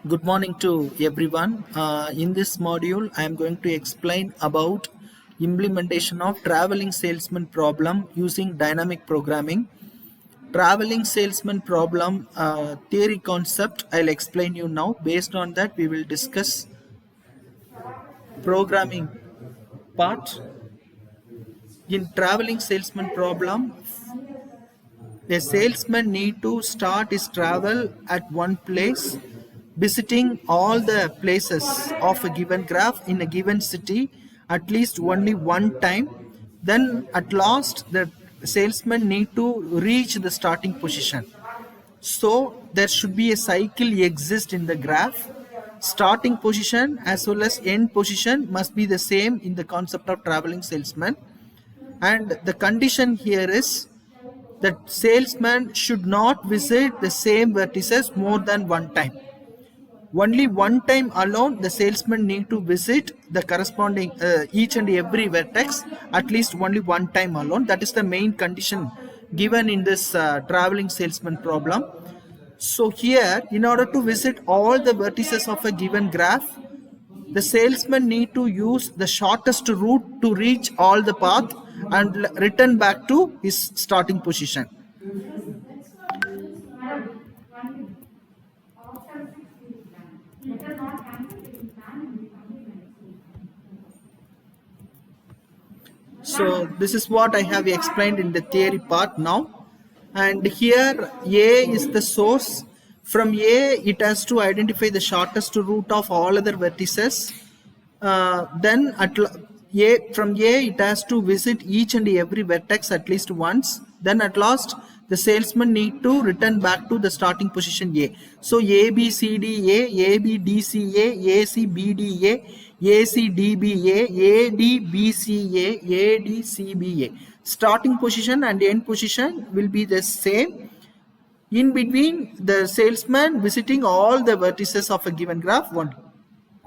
Good morning to everyone. In this module, I am going to explain about implementation of traveling salesman problem using dynamic programming. Traveling salesman problem theory concept I'll explain you now. Based on that, we will discuss programming part. In traveling salesman problem, a salesman need to start his travel at one place, visiting all the places of a given graph in a given city at least only one time. Then at last the salesman need to reach the starting position. So there should be a cycle exist in the graph. Starting position as well as end position must be the same in the concept of traveling salesman. And the condition here is that salesman should not visit the same vertices more than one time. Only one time alone the salesman need to visit the corresponding each and every vertex at least only one time alone. That is the main condition given in this traveling salesman problem. So here, in order to visit all the vertices of a given graph, the salesman need to use the shortest route to reach all the path and return back to his starting position. So this is what I have explained in the theory part now. And here A is the source. From A, it has to identify the shortest route of all other vertices. Then from A, it has to visit each and every vertex at least once. Then at last, the salesman need to return back to the starting position A. So A, B, C, D, A, B, D, C, A, C, B, D, A, C, D, B, A, D, B, C, A, D, C, B, A. Starting position and end position will be the same. In between, the salesman visiting all the vertices of a given graph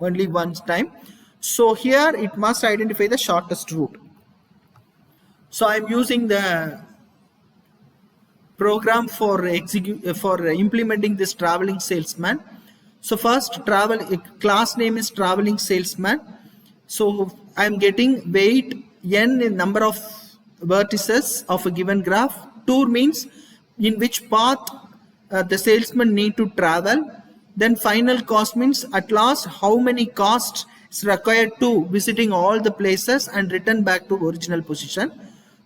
only one time. So here it must identify the shortest route. So I am using the program for implementing this traveling salesman. So first class name is traveling salesman. So I am getting weight n in number of vertices of a given graph. Tour means in which path the salesman need to travel. Then final cost means at last how many costs is required to visiting all the places and return back to original position.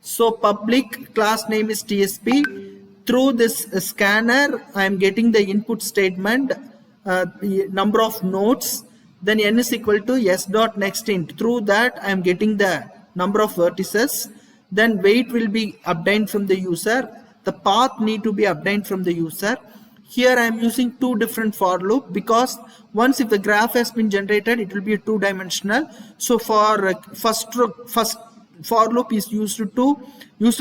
So public class name is TSP. Through this scanner, I am getting the input statement, number of nodes, then n is equal to s dot next int. Through that, I am getting the number of vertices. Then weight will be obtained from the user. The path need to be obtained from the user. Here I am using two different for loop because once if the graph has been generated, it will be a two-dimensional. So for first for loop is used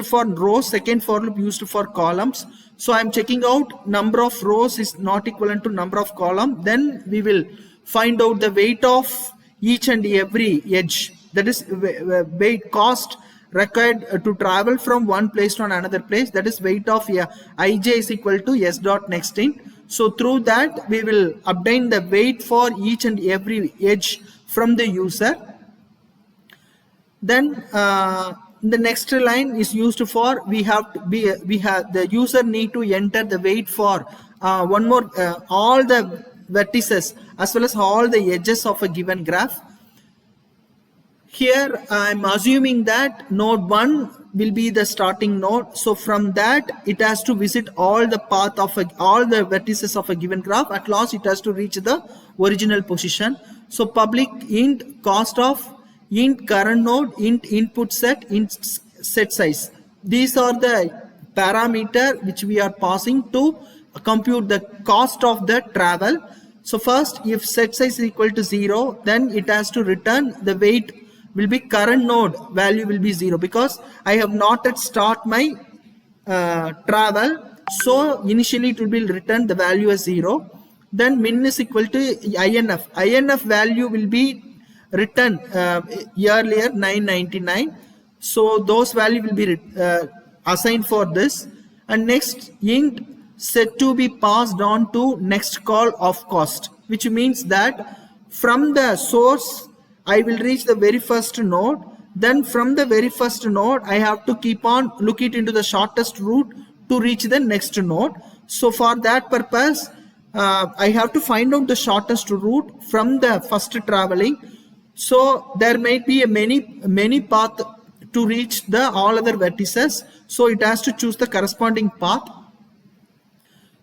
for rows, second for loop used for columns. So I am checking out number of rows is not equivalent to number of column. Then we will find out the weight of each and every edge. That is weight cost required to travel from one place to another place. That is weight of ij is equal to s dot next int. So through that we will obtain the weight for each and every edge from the user. Then the next line is used for the user need to enter the weight for one more all the vertices as well as all the edges of a given graph. Here I am assuming that node 1 will be the starting node. So from that it has to visit all the path of all the vertices of a given graph. At last it has to reach the original position. So public int cost of int current node, int input set, int set size. These are the parameter which we are passing to compute the cost of the travel. So first, if set size is equal to 0, then it has to return the weight will be current node value will be 0 because I have not yet start my travel. So initially it will be returned the value as 0. Then min is equal to INF. INF value will be written earlier 999. So those value will be assigned for this. And next int set to be passed on to next call of cost, which means that from the source I will reach the very first node. Then from the very first node, I have to keep on look it into the shortest route to reach the next node. So for that purpose, I have to find out the shortest route from the first traveling. So there might be a many path to reach the all other vertices. So it has to choose the corresponding path.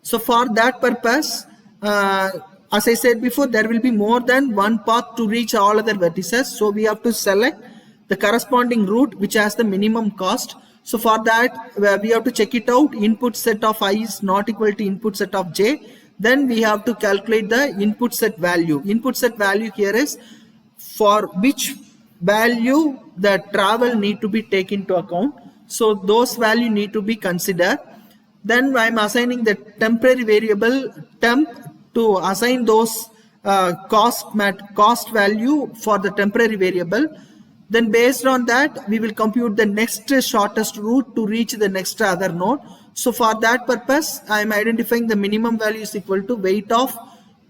So for that purpose, as I said before, there will be more than one path to reach all other vertices. So we have to select the corresponding route which has the minimum cost. So for that, we have to check it out. Input set of I is not equal to input set of j. Then we have to calculate the input set value. Input set value here is for which value the travel need to be taken into account. So those value need to be considered. Then I am assigning the temporary variable temp to assign those cost value for the temporary variable. Then based on that, we will compute the next shortest route to reach the next other node. So for that purpose, I am identifying the minimum value is equal to weight of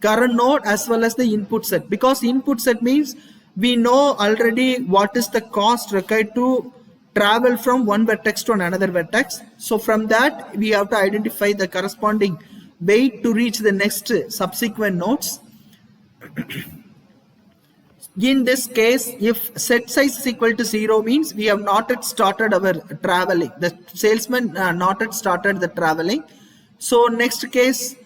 current node as well as the input set. Because input set means we know already what is the cost required to travel from one vertex to another vertex. So from that, we have to identify the corresponding weight to reach the next subsequent nodes. In this case, if set size is equal to 0 means we have not yet started our traveling. The salesman not yet started the traveling. So next case,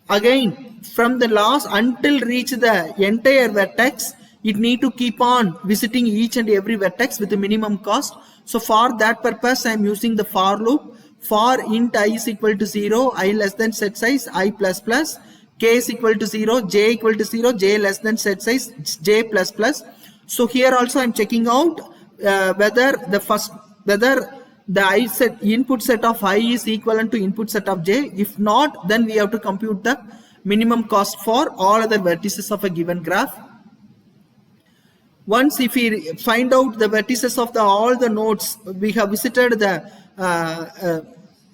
again from the last until reach the entire vertex, it need to keep on visiting each and every vertex with the minimum cost. So for that purpose, I am using the for loop. For int I is equal to 0, I less than set size, I plus plus, k is equal to 0, j equal to 0, j less than set size, j plus plus. So here also I am checking out whether the I set input set of I is equivalent to input set of j. If not, then we have to compute the minimum cost for all other vertices of a given graph. Once if we find out the vertices of all the nodes, we have visited the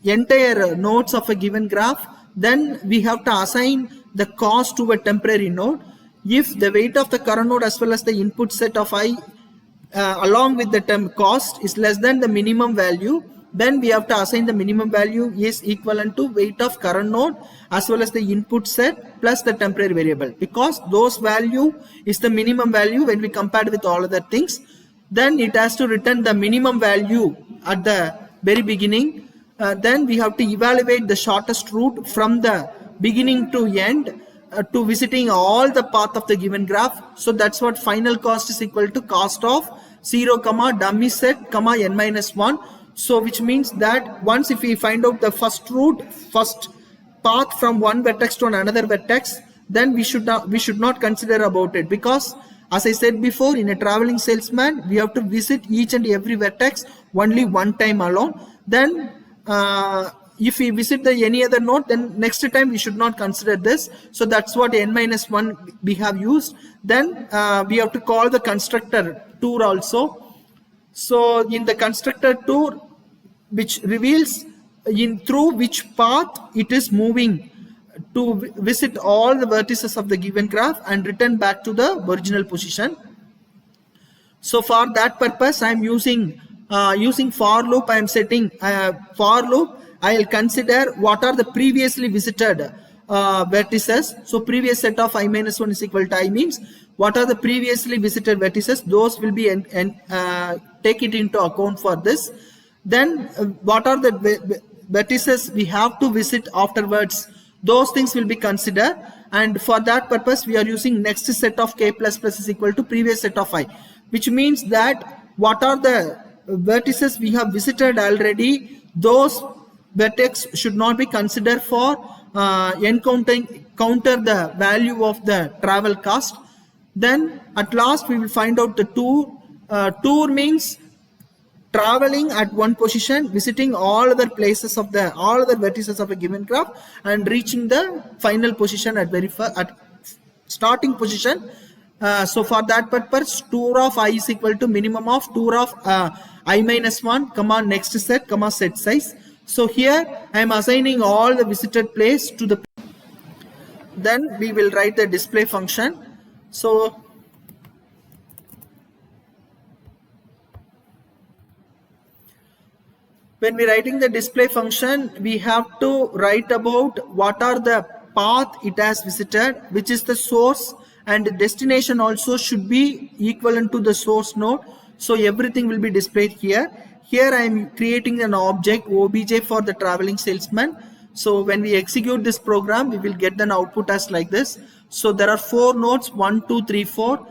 entire nodes of a given graph, then we have to assign the cost to a temporary node. If the weight of the current node as well as the input set of I along with the term cost is less than the minimum value, then we have to assign the minimum value is equivalent to weight of current node as well as the input set plus the temporary variable, because those value is the minimum value when we compared with all other things. Then it has to return the minimum value at the very beginning. Then we have to evaluate the shortest route from the beginning to end to visiting all the path of the given graph. So that's what final cost is equal to cost of 0, dummy set, n minus 1. So which means that once if we find out the first route, first path from one vertex to another vertex, then we should not consider about it, because as I said before, in a traveling salesman, we have to visit each and every vertex only one time alone. Then if we visit any other node, then next time we should not consider this. So that's what n minus 1 we have used. Then we have to call the constructor tour also. So in the constructor tour, which reveals through which path it is moving to visit all the vertices of the given graph and return back to the original position. So for that purpose, I am using for loop. I am setting for loop. I will consider what are the previously visited vertices. So previous set of I minus 1 is equal to I means what are the previously visited vertices. Those will be take it into account for this. Then what are the vertices we have to visit afterwards. Those things will be considered, and for that purpose we are using next set of k plus plus is equal to previous set of I, which means that what are the vertices we have visited already, those vertex should not be considered for counter the value of the travel cost. Then at last we will find out the tour. Tour means traveling at one position, visiting all other places of all other vertices of a given graph and reaching the final position at starting position. So for that purpose, tour of I is equal to minimum of tour of I minus 1, next set, set size. So here I am assigning all the visited place to the, then we will write the display function. So when we writing the display function, we have to write about what are the path it has visited, which is the source, and the destination also should be equivalent to the source node. So everything will be displayed here. Here I am creating an object obj for the traveling salesman. So when we execute this program, we will get an output as like this. So there are 4 nodes, 1, 2, 3, 4.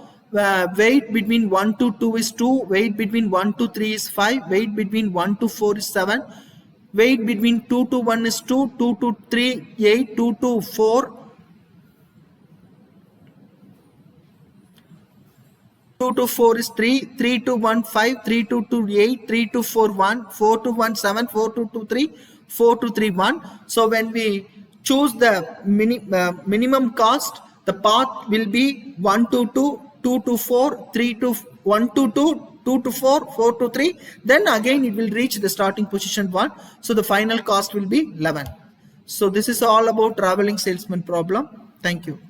Weight between 1 to 2 is 2, weight between 1 to 3 is 5, weight between 1 to 4 is 7, weight between 2 to 1 is 2, 2 to 3 8, 2 to 4 2 to 4 is 3, 3 to 1 5, 3 to 2 8, 3 to 4 1, 4 to 1 7, 4 to 2 3, 4 to 3 1. So when we choose the minimum cost, the path will be 1 to 2, 2 to 4, 3 to 1 to 2, 2 to 4, 4 to 3. Then again it will reach the starting position 1. So the final cost will be 11. So this is all about traveling salesman problem. Thank you.